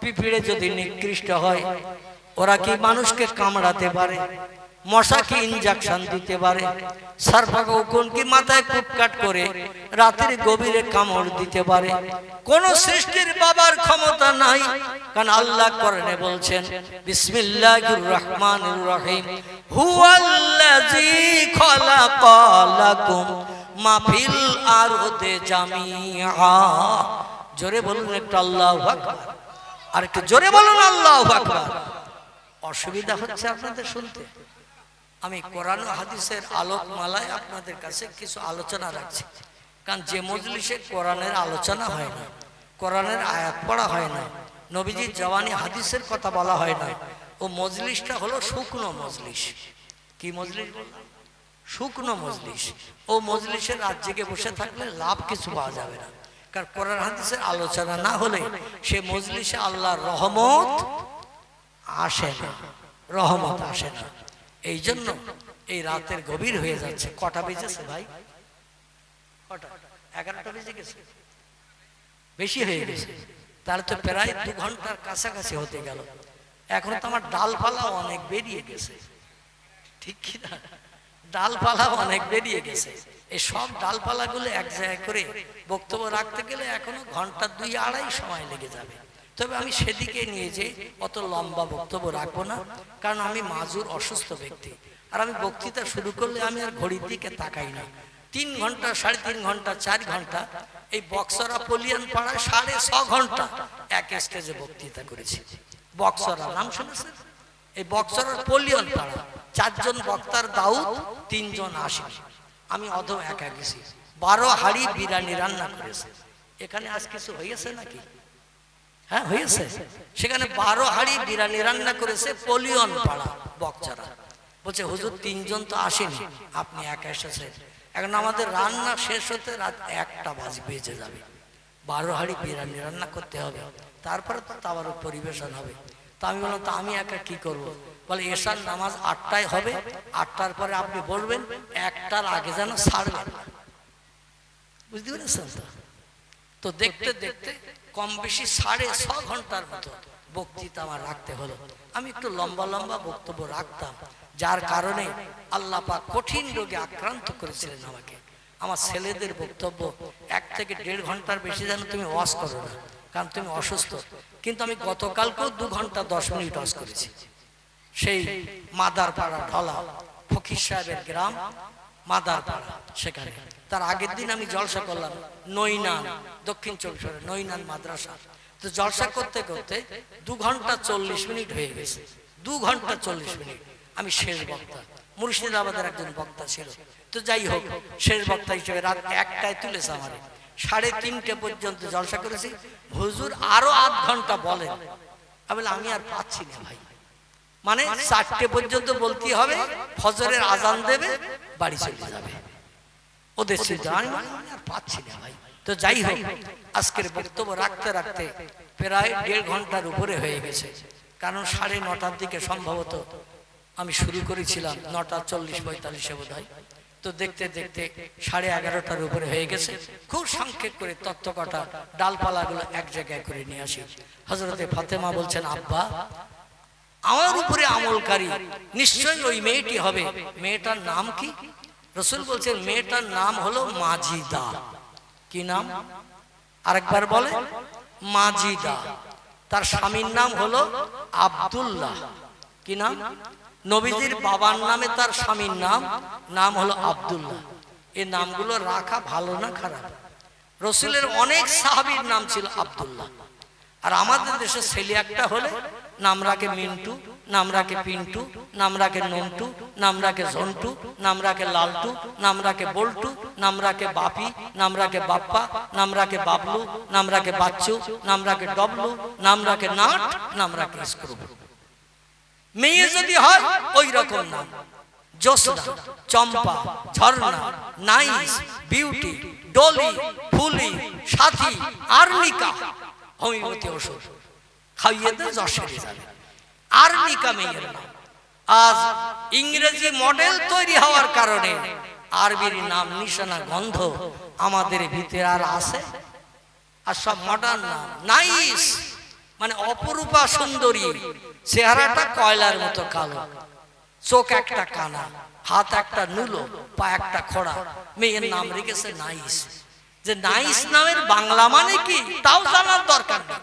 A: পিঁপড়ে যদি নিকৃষ্ট হয়, ওরা কি মানুষকে কামড়াতে পারে? মশা কি ইনজেকশন দিতে পারে? সারপাকুন কি মাথায় কুপকাট করে রাতের গভীরে কামড় দিতে পারে? কোন সৃষ্টির বাবার ক্ষমতা নাই। কারণ আল্লাহ কোরআনে বলছেন, বিসমিল্লাহির রহমানির রহিম, হুয়াল্লাযী খালাকা লাকুম মা ফিল আরদি জামিআ। জোরে বলুন একটু আল্লাহু আকবার। আর একটু জোরে বলুন আল্লাহু আকবার। অসুবিধা হচ্ছে আপনাদের শুনতে? আমি কোরআন ও হাদিসের আলোকমালায় আপনাদের কাছে কিছু আলোচনা রাখছি। কারণ যে মজলিসে কোরআনের আলোচনা হয় না, কোরআনের আয়াত পড়া হয় না, নবীজির জওয়ানি হাদিসের কথা বলা হয় না, ও মজলিসটা হলো শুকনো মজলিস। কি মজলিস বললাম? শুকনো মজলিস। ও মজলিসের রাত জেগে বসে থাকলে লাভ কিছু পাওয়া যাবে না। কারণ কোরআন হাদিসের আলোচনা না হলে সে মজলিসে আল্লাহর রহমত আসে না, রহমত আসে না। এই জন্য এই রাতের গভীর হয়ে যাচ্ছে। কটা বেজেছে ভাই? কটা? 11টা বেজে গেছে, বেশি হয়ে গেছে। তাহলে তো প্রায় 2 ঘন্টার কাছাকাছি হতে গেল। এখন তো আমার ডালপালা অনেক বেরিয়ে গেছে, ঠিক কি না? ডালপালা অনেক বেরিয়ে গেছে। এই সব ডালপালাগুলো এক জায়গায় করে বক্তব্য রাখতে গেলে এখনো ঘন্টা 2-2.5 সময় লেগে যাবে। তবে আমি সেদিকে নিয়ে যে অত লম্বা বক্তব্য রাখবো না, কারণ আমি মাজুর অসুস্থ ব্যক্তি। আর আমি বক্তৃতা শুরু করলে আমি আর ঘড়ির দিকে তাকাই না। 3 ঘন্টা, 3.5 ঘন্টা, 4 ঘন্টা এই বক্সরা পলিয়ান পাড়ায় 6.5 ঘন্টা এক স্টেজে বক্তৃতা করেছি। বক্সরা নাম শুনেছেন? এই বক্সরা পলিয়ান পাড়া 4 জন বক্তার দাউদ, 3 জন আসেন। আমি অধম একা গেছি। 12 হাঁড়ি বিরিয়ানি রান্না করেছে। এখানে আজ কিছু হয়েছে নাকি? হ্যাঁ হয়েছে। সেখানে 12 হাঁড়ি বিরিয়ানি রান্না করেছে পলিয়ন পাড়া বকচারা। বলছে হুজুর 3 জন তো আসেনি, আপনি একা এসেছেন। এখন আমাদের রান্না শেষ হতে রাত 1টা বেজে যাবে। 12 হাঁড়ি বিরিয়ানি রান্না করতে হবে, তারপরে তো আবার পরিবেশন হবে। তা আমি বললাম তো আমি একা কি করব? বলে এশার নামাজ 8টায় হবে, 8টার পরে আপনি বলবেন, 1টার আগে যেন ছাড়বেন। বুঝতে পেরেছেন তো? তো দেখতে দেখতে কম বেশি 6.5 ঘন্টার মতো বক্তৃতা আমার রাখতে হলো। আমি একটু লম্বা লম্বা বক্তব্য রাখতাম, যার কারণে আল্লাহ পাক কঠিন রোগে আক্রান্ত করেছিলেন আমাকে। আমার ছেলেদের বক্তব্য 1 থেকে 1.5 ঘন্টার বেশি যেন তুমি ওয়াজ করো না, কারণ তুমি অসুস্থ। কিন্তু আমি গতকালকেও 2 ঘন্টা 10 মিনিট ওয়াজ করেছি। সেই মাদারপাড়া ঢলা ফকির সাহেবের গ্রাম মাদারপাড়া, সেখানে। তার আগের দিন আমি জলসা করলাম নৈনান, দক্ষিণ 24 নৈনান মাদ্রাসা। তো জলসা করতে করতে 2 ঘন্টা 40 মিনিট হয়ে গেছে। 2 ঘন্টা 40 মিনিট আমি শেষ বক্তা। মুর্শিদাবাদের একজন বক্তা ছিল। তো যাই হোক, শেষ বক্তা হিসেবে রাত 1টায় তুলেছে আমার। 3:30 পর্যন্ত জলসা করেছি। হুজুর আরো 8 ঘন্টা বলেন। আমি আর পাচ্ছি না ভাই, মানে 4টে পর্যন্ত বলতে হবে, ফজরের আজান দেবে, বাড়ি চলে যাবে। ওদের চিন্তা আমি আর পাচ্ছি না ভাই। তো যাই হোক, আজকের বক্তব্য রাখতে রাখতে প্রায় 1.5 ঘন্টার উপরে হয়ে গেছে। কারণ 9:30টার দিকে সম্ভবত আমি শুরু করেছিলাম, 9:40-45 বোধ হয়। তো দেখতে দেখতে 11:30টার উপরে হয়ে গেছে। খুব সংক্ষেপ করে তত্ত্বকটা ডালপালাগুলো এক জায়গায় করে নিয়ে আসি। হযরতে ফাতেমা বলছেন, আব্বা আমার উপরে আমলকারী নিশ্চয়ই ওই মেয়েটি হবে। মেয়েটার নাম কি? রাসূল বলছেন মেয়েটার নাম হলো মাজিদা। কি নাম? আরেকবার বলে, মাজিদা। তার স্বামীর নাম হলো আব্দুল্লাহ। কি নাম? নবীজির বাবার নামে তার স্বামীর নাম হলো আব্দুল্লাহ। এই নামগুলো রাখা ভালো না খারাপ? রাসূলের অনেক সাহাবীর নাম ছিল আব্দুল্লাহ। আর আমাদের দেশে ছেলে একটা হলে নাম রাখে মিন্টু, নাম রাখে পিন্টু, নাম রাখে নন্টু, নাম রাখে ঝন্টু, নাম রাখে লালটু, নাম রাখে বল্টু, নাম রাখে বাপি, নাম রাখে বাপ্পা, নাম রাখে বাবলু, নাম রাখে বাচ্চু, নাম রাখে ডবলু, নাম রাখে নাট, নাম রাখে স্ক্রু। মেয়ে যদি হয় ওই রকম নাম, জোসনা, চম্পা, ঝর্ণা, নাইস, বিউটি, ডলি, ফুলি, সাথী, আর্নিকা। হোমিওপ্যাথি ওষুধ খাইয়ে দে, জ্বর সেরে যাবে। আর্নিকা মেয়ের নাম। আজ ইংরেজি মডেল তৈরি হওয়ার কারণে আরবির নাম নিশানা গন্ধ আমাদের ভিতরে আর আছে। আর সব মডার্ন নাম। নাইস মানে অপরূপা সুন্দরী, চেহারাটা কয়লার মতো কালো, চোখ একটা কানা, হাত একটা নুলো, পা একটা খোড়া। মেয়ের নাম রেখেছে নাইস। যে নাইস নামের বাংলা মানে কি তাও জানার দরকার নেই।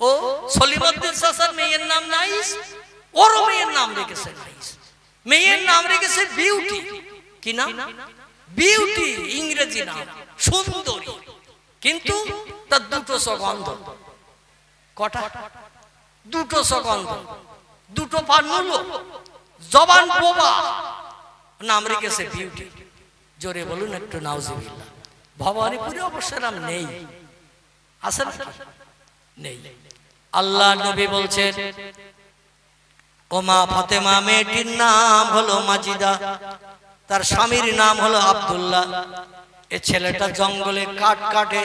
A: ও সলিমউদ্দিন চাচার মেয়ের নাম নাইস, ওরও মেয়ের নাম রেখেছে নাইস। মেয়ের নাম রেখেছে বিউটি। কি নাম? বিউটি ইংরেজি নাম, সুন্দরী। কিন্তু তার 2টো সুগন্ধ। কটা? 2টো সুগন্ধ, 2টো পা নুলো, জবান বোবা, নাম রেখেছে বিউটি। জোরে বলুন একটু নাউজুবিল্লাহ। ভবানীপুরে অবশ্য নাম নেই, আছে না? নেই। আল্লাহ নবী বলছেন, ও মা ফাতেমা, মেয়েটির নাম হলো মাজিদা, তার স্বামীর নাম হলো আব্দুল্লাহ। এ ছেলেটা জঙ্গলে কাঠ কাটে,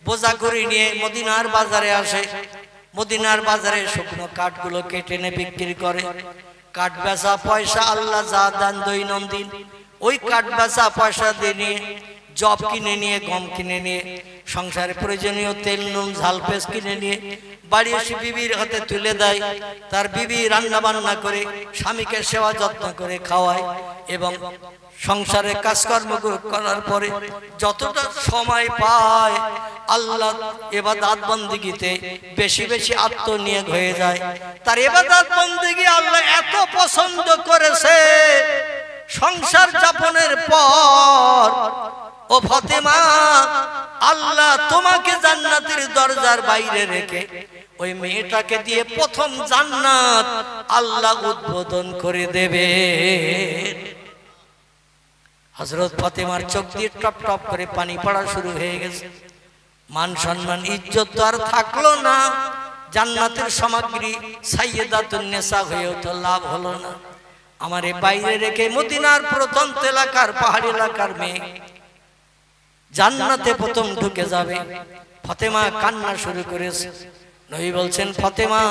A: বোঝা করে নিয়ে মদিনার বাজারে আসে। মদিনার বাজারে শুকনো কাঠগুলো কেটে এনে বিক্রি করে। কাঠ বেচা পয়সা আল্লাহ যা দেন দৈনন্দিন, ওই কাঠ বেচা পয়সা দিয়ে নিয়ে জব কিনে নিয়ে, গম কিনে নিয়ে, সংসারে প্রয়োজনীয় তেল নুন ঝাল পেঁয়াজ কিনে নিয়ে বাড়ি এসে বিবির হাতে তুলে দেয়। তার বিবি রান্না বান্না করে স্বামীকে সেবা যত্ন করে খাওয়ায় এবং সংসারে কাজকর্ম করার পরে যতটা সময় পায় আল্লাহ ইবাদত বন্দেগীতে বেশি বেশি আত্মনিয়োগ হয়ে যায়। তার ইবাদত বন্দেগী আল্লাহ এত পছন্দ করেছে, সংসার যাপনের পর ও ফাতেমা, আল্লাহ তোমাকে জান্নাতের দরজার বাইরে রেখে ওই মেয়েটাকে দিয়ে প্রথম জান্নাত আল্লাহ উদ্বোধন করে দেবে। হযরত ফাতেমার চোখ দিয়ে টপ টপ করে পানি পড়া শুরু হয়ে গেছে। মান সম্মান ইজ্জত তো আর থাকলো না, জান্নাতের সামগ্রী সাইয়্যিদাতুন নিসা হয়েও তো লাভ হলো না। আমারে বাইরে রেখে মদিনার প্রত্যন্ত এলাকার পাহাড়ি এলাকার মেয়ে জান্নাতে প্রথম ঢুকে যাবে। ফাতেমা কান্না শুরু করেছে। নবী বলছেন, ফাতেমা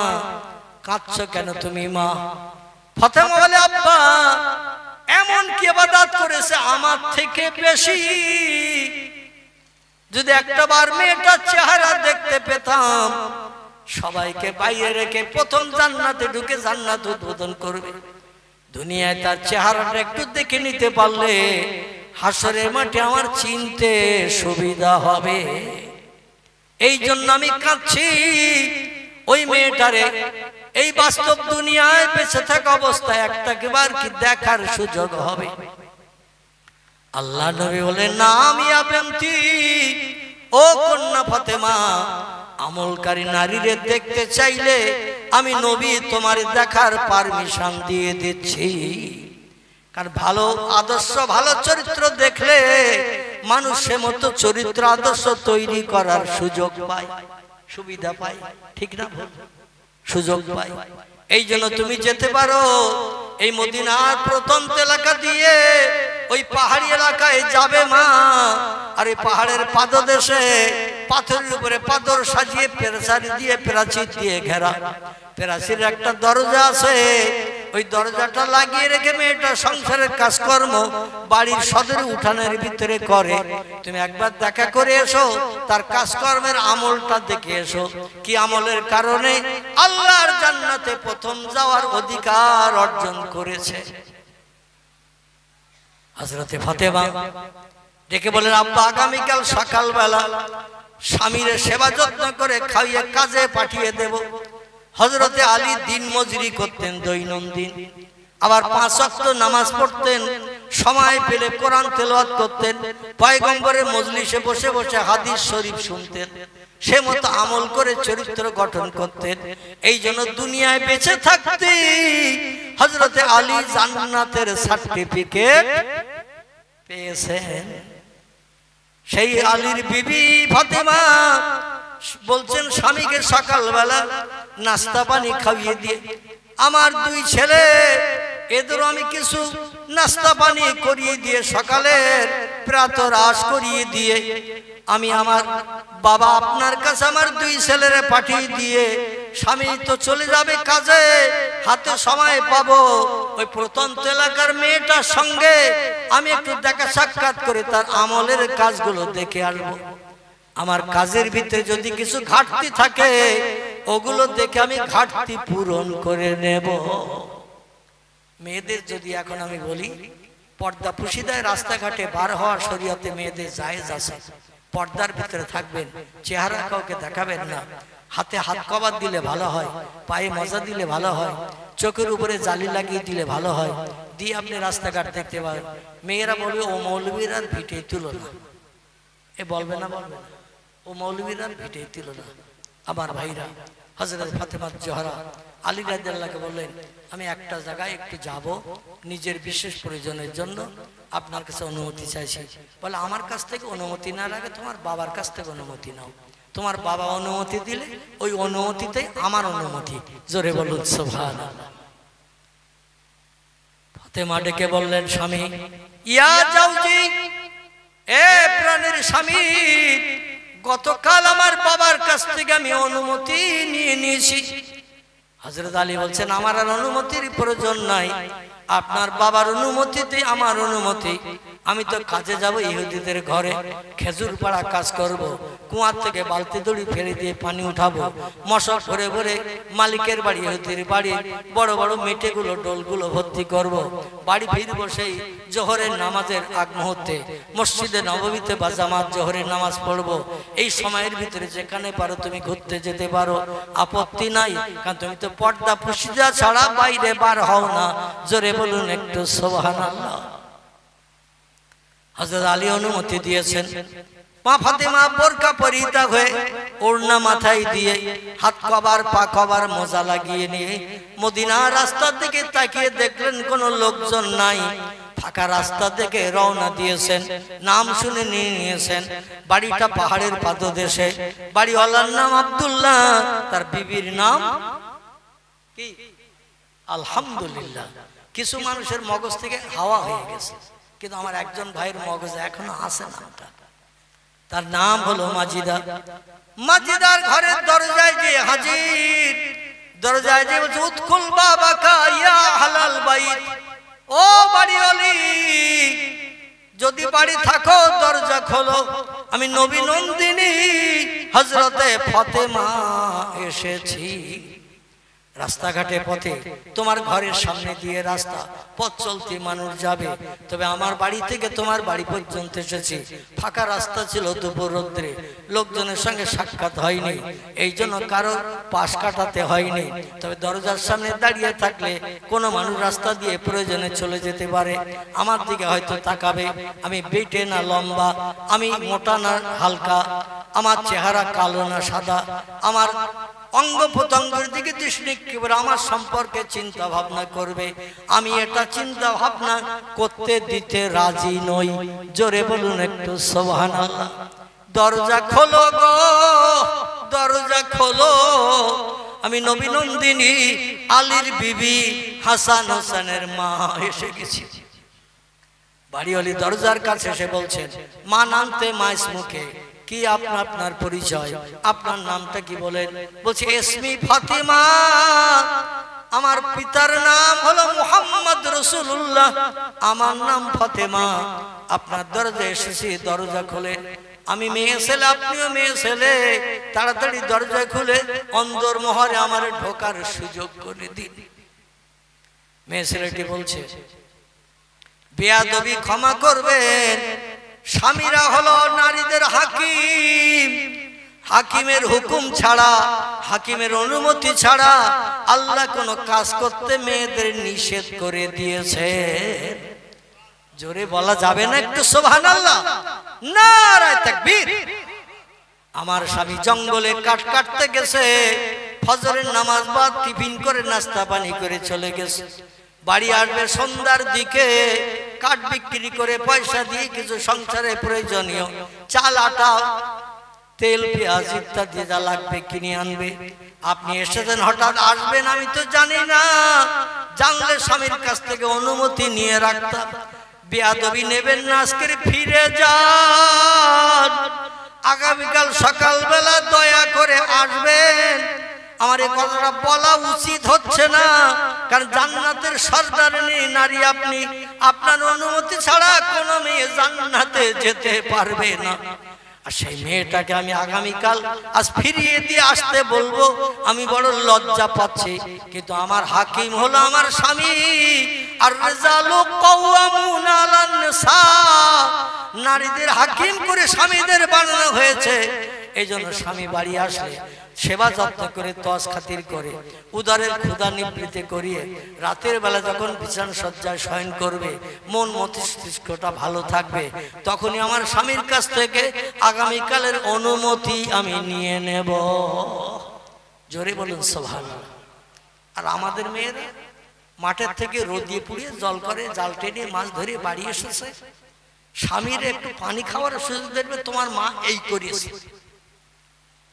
A: কাঁদছো কেন তুমি মা? ফাতেমা বলে, আব্বা এমন কি ইবাদত করেছে আমার থেকে বেশি, যদি একটাবার মেয়েটার চেহারা দেখতে পেতাম, সবাইকে বাইরে রেখে প্রথম জান্নাতে ঢুকে জান্নাত উদ্বোধন করবে। দুনিয়ায় তার চেহারাটা একটু দেখে নিতে পারলে হাসরের মাঠে আমার চিনতে সুবিধা হবে। এই জন্য আমি কাঁদছি। ওই মেয়েটারে এই বাস্তব দুনিয়ায় বেঁচে থাকা অবস্থায় একটাবার কি দেখার সুযোগ হবে? আল্লাহ নবী বলেন, না আমি আপনি ও কন্যা ফাতেমা, আমলকারী নারীরে দেখতে চাইলে আমি নবী তোমার দেখার পারমিশন দিয়ে দিচ্ছি। কারণ ভালো আদর্শ ভালো চরিত্র দেখলে মানুষের মতো চরিত্র আদর্শ তৈরি করার সুযোগ পায়, সুবিধা পায়, ঠিক না? সুযোগ পায়। এই জন্য তুমি যেতে পারো এই মদিনার প্রত্যন্ত এলাকা দিয়ে ওই পাহাড়ি এলাকায় যাবে মা। আর এই পাহাড়ের পাদদেশে পাথরের উপরে পাথর সাজিয়ে পেরাচারি দিয়ে প্রাচীর দিয়ে ঘেরা, প্রাচীর একটা দরজা আছে, ওই দরজাটা লাগিয়ে রেখে মেয়েটা সংসারের কাজকর্ম বাড়ির সদরে উঠানের ভিতরে করে। তুমি একবার দেখা করে এসো, তার কাজকর্মের আমলটা দেখে এসো, কি আমলের কারণে আল্লাহর জান্নাতে প্রথম যাওয়ার অধিকার অর্জন করেছে। হযরতে ফাতেমা ডেকে বলেন, আব্বা আগামীকাল সকালবেলা স্বামীর সেবা যত্ন করে খাইয়ে কাজে পাঠিয়ে দেব। হযরতে আলী দিন মজুরি করতেন দৈনন্দিন, আবার 5 ওয়াক্ত নামাজ পড়তেন, সময় পেলে কোরআন তেলাওয়াত করতেন, পয়গম্বরের মজলিসে বসে বসে হাদিস শরীফ শুনতেন, সে মতো আমল করে চরিত্র গঠন করতেন। এই জন্য দুনিয়ায় বেঁচে থাকতে হযরতে আলী জান্নাতের সার্টিফিকেট পেয়েছেন। সেই আলীর বিবি ফাতেমা বলছেন, স্বামীকে সকালবেলা নাস্তা পানি খাইয়ে দিয়ে আমার 2 ছেলে এদেরও আমি কিছু নাস্তা পানি করিয়ে দিয়ে সকালের প্রাতরাশ করিয়ে দিয়ে আমি আমার বাবা আপনার কাছে আমার 2 ছেলেরে পাঠিয়ে দিয়ে স্বামী তো চলে যাবে কাজে, হাতে সময় পাবো ওই প্রত্যন্ত এলাকার মেয়েটার সঙ্গে আমি একটু দেখা সাক্ষাৎ করে তার আমলের কাজগুলো দেখে আসবো। আমার কাজের ভিতরে যদি কিছু ঘাটতি থাকে ওগুলো দেখে আমি ঘাটতি পূরণ করে নেব। মেয়েদের যদি এখন আমি বলি, পর্দা পুশিদায় রাস্তাঘাটে বার হওয়ার শরীয়তে মেয়েদের জায়েজ আছে। পর্দার ভিতরে থাকবেন, চেহারা কাউকে দেখাবেন না, হাতে হাত কভার দিলে ভালো হয়, পায়ে মজা দিলে ভালো হয়, চোখের উপরে জালি লাগিয়ে দিলে ভালো হয়, দিয়ে আপনি রাস্তাঘাট দেখতে পাবেন। মেয়েরা বলবে, ও মৌলবীরা ভিটে তুলো না, এ বলবে না, বলবে না, ও মৌলবীরা ভিটে তুলো না। আমার ভাইরা, হযরত ফাতেমা জোহরা আলী রাদিয়াল্লাহু বললেন, আমি একটা জায়গায় একটু যাব, নিজের বিশেষ প্রয়োজনের জন্য আপনার কাছে অনুমতি চাইছি। বলে, আমার কাছ থেকে অনুমতি না লাগে তোমার বাবার কাছ থেকে অনুমতি নাও। তোমার বাবা অনুমতি দিলে ওই অনুমতিতেই আমার অনুমতি। জোরে বলুন সুবহানাল্লাহ। ফাতেমা ডেকে বললেন, স্বামী, ইয়া জাওজি, এ প্রাণের স্বামী, গতকাল আমার বাবার কাছ থেকে আমি অনুমতি নিয়ে নিয়েছি। হযরত আলী বলছেন, আমার আর অনুমতির প্রয়োজন নাই, আপনার বাবার অনুমতিতে আমার অনুমতি। আমি তো কাজে যাব ইহুদিদের ঘরে, খেজুর পাড়া কাজ করব, কুয়ার থেকে বালতি দড়ি ফেলে দিয়ে পানি উঠাবো, মশক ভরে ভরে মালিকের বাড়ি ইহুদির বাড়ি বড় বড় মেটেগুলো ডোলগুলো ভর্তি করব, বাড়ি ফিরবো সেই জোহরের নামাজের আগ মুহূর্তে মসজিদে নববীতে বা জামাত জোহরের নামাজ পড়বো। এই সময়ের ভিতরে যেখানে পারো তুমি ঘুরতে যেতে পারো, আপত্তি নাই, কারণ তুমি তো পর্দা পুশিদা ছাড়া বাইরে বার হও না। জোরে বলুন একটু সুবহানাল্লাহ। হযরত আলী অনুমতি দিয়েছেন। মা ফাতেমা বোরকা পরিহিতা হয়ে ওড়না মাথায় দিয়ে হাত কভার পা কভার মোজা লাগিয়ে নিয়ে মদিনার রাস্তার দিকে তাকিয়ে দেখলেন কোনো লোকজন নাই। ফাঁকা রাস্তা থেকে রওনা দিয়েছেন, নাম শুনে নিয়ে নিয়েছেন। বাড়িটা পাহাড়ের পাদদেশে, বাড়িওয়ালার নাম আব্দুল্লাহ, তার বিবির নাম কি? আলহামদুলিল্লাহ। কিছু মানুষের মগজ থেকে হাওয়া হয়ে গেছে, কিন্তু আমার একজন ভাইয়ের মগজ এখনো আছে নামটা। তার নাম হলো মাজিদা। মাজিদার ঘরের দরজায় যে হাজির, দরজায় যে বলছে উদখুল বাবাকা ইয়া হালাল বাইত। ও বাড়িওয়ালি, যদি বাড়ি থাকো দরজা খোলো, আমি নবী নন্দিনী হযরতে ফাতেমা এসেছি। রাস্তাঘাটে পথে তোমার ঘরের সামনে দিয়ে রাস্তা, পথ চলতি মানুষ যাবে, তবে আমার বাড়ি থেকে তোমার বাড়ি পর্যন্ত এসেছি। ফাঁকা রাস্তা ছিল, দুপুর রৌদ্রে, লোকজনের সঙ্গে সাক্ষাৎ হয়নি, এই জন্য কারো পাশ কাটাতে হয়নি। তবে দরজার সামনে দাঁড়িয়ে থাকলে কোনো মানুষ রাস্তা দিয়ে প্রয়োজনে চলে যেতে পারে, আমার দিকে হয়তো তাকাবে। আমি বেটে না লম্বা, আমি মোটা না হালকা, আমার চেহারা কালো না সাদা, আমার অঙ্গ প্রত্যঙ্গের দিকে দৃষ্টি নিক্ষেপ, আমার সম্পর্কে চিন্তা ভাবনা করবে। আমি এটা চিন্তা ভাবনা করতে দিতে রাজি নই। জোরে বলুন একটু সুবহানাল্লাহ। দরজা খোলো গো, দরজা খোলো, আমি নবী নন্দিনী আলীর বিবি হাসান হোসেনের মা এসে গেছি। বাড়িওয়ালি দরজার কাছে এসে বলছেন, মা নামতে মাইস মুখে, কি আপনার পরিচয়, আপনার নামটা কি বলেন? বলছে ইসমি ফাতিমা, আমার পিতার নাম হলো মুহাম্মদ রাসূলুল্লাহ, আমার নাম ফাতেমা। আপনার দরজায় এসেছি, দরজা খোলেন। আমি মেয়ে ছেলে, আপনিও মেয়ে ছেলে, তাড়াতাড়ি দরজা খুলে অন্দর মহরে আমার ঢোকার সুযোগ করে দিন। মেয়ে ছেলেটি বলছে, বেয়াদবি ক্ষমা করবেন, স্বামীরা হলো নারীদের হাকিম, হাকিমের হুকুম ছাড়া, হাকিমের অনুমতি ছাড়া আল্লাহ কোনো কাজ করতে মেয়েদের নিষেধ করে দিয়েছে। জোরে বলা যাবে না একটু সুবহানাল্লাহ? নারায়ে তাকবীর। আমার স্বামী জঙ্গলে কাঠ কাটতে গেছে, ফজরের নামাজ বাদ টিফিন করে নাস্তা পানি করে চলে গেছে। বাড়ি আসবে সন্ধ্যার দিকে, কাঠ বিক্রি করে পয়সা দিয়ে কিছু সংসারে প্রয়োজনীয় চাল, আটা, তেল, পেঁয়াজ ইত্যাদি যা লাগবে কিনে আনবে। আপনি এসেছেন, হঠাৎ আসবেন আমি তো জানি না, জানলে স্বামীর কাছ থেকে অনুমতি নিয়ে রাখতাম। বেয়াদবি নেবেন না, আজকে ফিরে যান, আগামীকাল সকালবেলা দয়া করে আসবেন। আমার এই কথাটা বলা উচিত হচ্ছে না, কারণ জান্নাতের সর্দারিনী নারী আপনি, আপনার অনুমতি ছাড়া কোনো মেয়ে জান্নাতে যেতে পারবে না। আর সেই মেয়েটাকে আমি আগামীকাল আজ ফিরিয়ে দিয়ে আসতে বলবো, আমি বড় লজ্জা পাচ্ছি, কিন্তু আমার হাকিম হলো আমার স্বামী। আর রিজালু কাওয়ামুনা আলান নিসা, নারীদের হাকিম করে স্বামীদের বানানো হয়েছে। এই জন্য স্বামী বাড়ি আসলে সেবা যত্ন করে, তজ খাতির করে, উদারের ক্ষুধা নিবৃত্তি করিয়ে রাতের বেলা যখন বিছানা সজ্জায় শয়ন করবে, মন মস্তিষ্কটা ভালো থাকবে, তখনই আমার স্বামীর কাছ থেকে আগামীকালের অনুমতি আমি নিয়ে নেব। জোরে বলুন সুবহানাল্লাহ। আর আমাদের মেয়েরা মাঠের থেকে রোদিয়ে পুড়িয়ে জল করে, জাল টেনে মাছ ধরে বাড়ি এসেছে, স্বামীর একটু পানি খাওয়ার সুযোগ দেবে, তোমার মা এই করিয়েছে,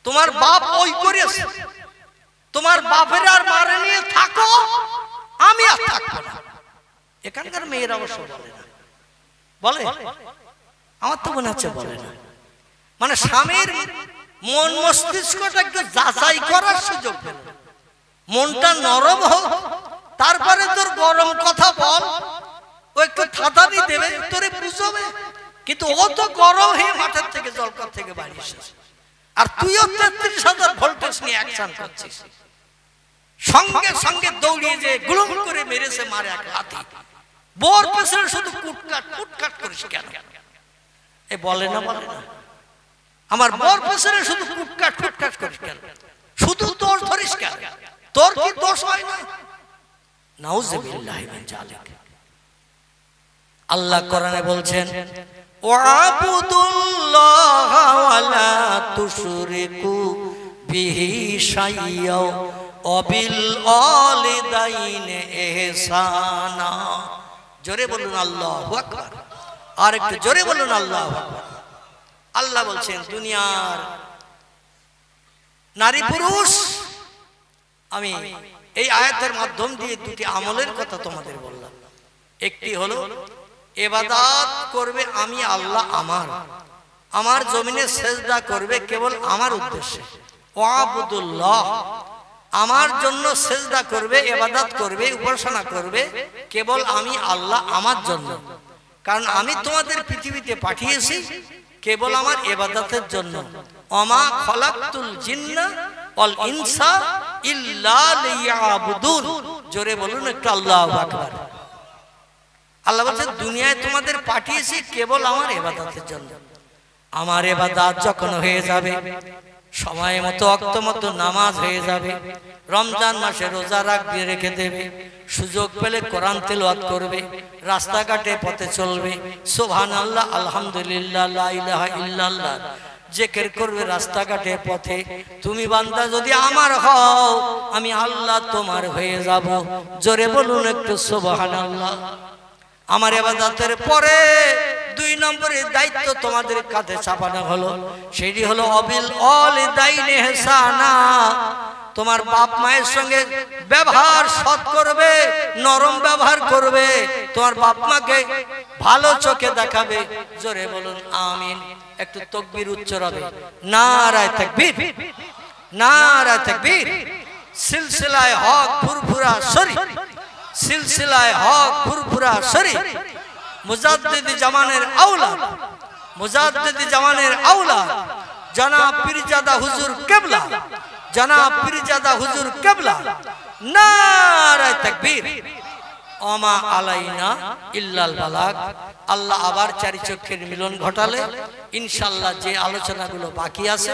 A: তোমার বাপ ওই করেছে, তোমার বাপের আর মারে নিয়ে থাকো, আমি আর থাকবো না। এখানকার মেয়েরা অবশ্য বলে, আমার তো মনে হচ্ছে বলে না, মানে স্বামীর মন মস্তিষ্কটা একটু যাচাই করার সুযোগ পেল। মনটা নরম হোক, তারপরে তোর গরম কথা বল, ও একটু থাতানি দেবে, তোরে বুঝবে। কিন্তু ও তো গরম হয়ে মাঠের থেকে জলকর থেকে বাড়ি এসেছে, আর তুইও 33,000 ভোল্টেজ নিয়ে অ্যাকশন করছিস। সঙ্গে সঙ্গে দৌড়িয়ে যে গুলুম করে মেরেছে, মারে এক লাথি। বোর পেছনে শুধু কুটকাট কুটকাট করিস কেন? এ বলে না, বলে না, আমার বোর পেছনে শুধু কুটকাট কুটকাট করিস কেন? শুধু দোষ ধরিস কেন? তোর কি দোষ হয় না? নাউযুবিল্লাহি মিন যালিক। আল্লাহ কোরআনে বলছেন, ওয়াবুদুল্লাহ ওয়ালা তুশরিকু বিহি শাইয়্যা ওয়া বিল ওয়ালিদাইনি ইহসানা। জোরে বলুন আল্লাহু আকবার। আর একটু জোরে বলুন আল্লাহু আকবার। আল্লাহ বলছেন দুনিয়ার নারী পুরুষ, আমি এই আয়াতের মাধ্যম দিয়ে দুটি আমলের কথা তোমাদের বললাম। একটি হলো ইবাদত করবে আমি আল্লাহ, আমার জমিনে সেজদা করবে কেবল আমার উদ্দেশ্যে। ওয়াবুদুল্লাহ, আমার জন্য সেজদা করবে, ইবাদত করবে, উপাসনা করবে কেবল আমি আল্লাহ, আমার জন্য। কারণ আমি তোমাদের পৃথিবীতে পাঠিয়েছি কেবল আমার ইবাদতের জন্য। ওমা খলাকতুল জিন্না ওয়াল ইনসা ইল্লা লিয়াবুদুন। জোরে বলুন একটু আল্লাহু আকবার। আল্লাহ বলছেন দুনিয়ায় তোমাদের পাঠিয়েছি কেবল আমার ইবাদতের জন্য। আমার ইবাদত যখন হয়ে যাবে, সময় মতো ওয়াক্ত মতো নামাজ হয়ে যাবে, রমজান মাসে রোজা রাখবে, রেখে দেবে, সুযোগ পেলে কোরআন তেলাওয়াত করবে, রাস্তাঘাটে পথে চলবে, সুবহানাল্লাহ আলহামদুলিল্লাহ লা ইলাহা ইল্লাল্লাহ জিকির করবে রাস্তাঘাটে পথে। তুমি বান্দা যদি আমার হও, আমি আল্লাহ তোমার হয়ে যাব। জোরে বলুন একটু সুবহানাল্লাহ। আমার ইবাদতের পরে 2 নম্বরের দায়িত্ব তোমাদের কাঁধে চাপানো হলো, সেটি হলো অবিল ওয়ালিদাইনি ইহসানা। তোমার বাপ মায়ের সঙ্গে ব্যবহার সৎ করবে, নরম ব্যবহার করবে, তোমার বাপ মাকে ভালো চোখে দেখাবে। জোরে বলুন আমিন। একটু তাকবীর উচ্চ হবে। নারায়ে তাকবীর, নারায়ে তাকবীর। সিলসিলায়ে হক ফুরফুরা শরী, সিলসিলায়ে হক ফুরফুরা শরী। মুজাদ্দিদি জামানের আওলাদ, মুজাদ্দিদি জামানের আওলাদ জনাব পীরজাদা হুজুর কিবলা, জনাব পীরজাদা হুজুর কিবলা। নারায়ে তাকবীর। ওমা আলাইনা ইল্লাল বালাগ। আল্লাহ আবার চারি চক্ষের মিলন ঘটালে ইনশাআল্লাহ যে আলোচনাগুলো বাকি আছে